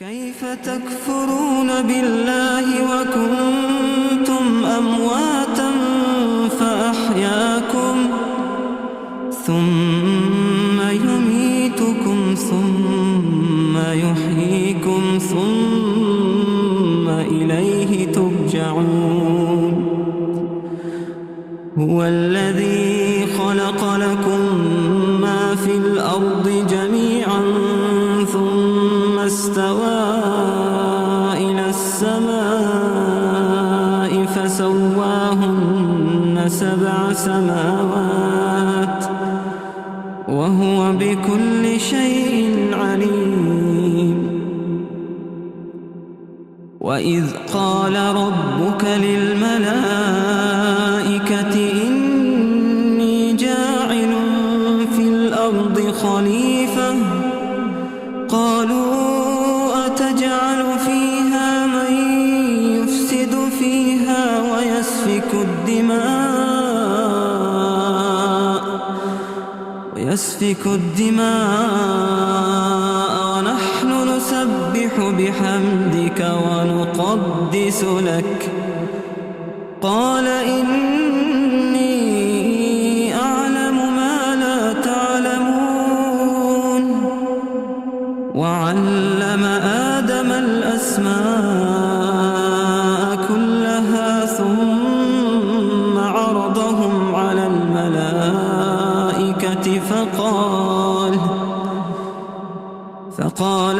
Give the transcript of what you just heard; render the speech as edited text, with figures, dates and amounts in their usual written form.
كيف تكفرون بالله وكنتم أمواتا فأحياكم ثم يميتكم ثم يحييكم ثم إليه ترجعون. هو الذي خلق لكم ما في الأرض جميعا ثم استوى إلى السماء فسواهن 7 سماوات وهو بكل شيء عليم. وإذ قال ربك للملائكة إني جاعل في الأرض خليفة قالوا أتجعل فيها من يفسد فيها ويسفك الدماء ونحن نسبح بحمدك ونقدس لك قال إني أعلم ما لا تعلمون. وعلم آدم الأسماء كلها ثم عرضهم على الملائكة فقال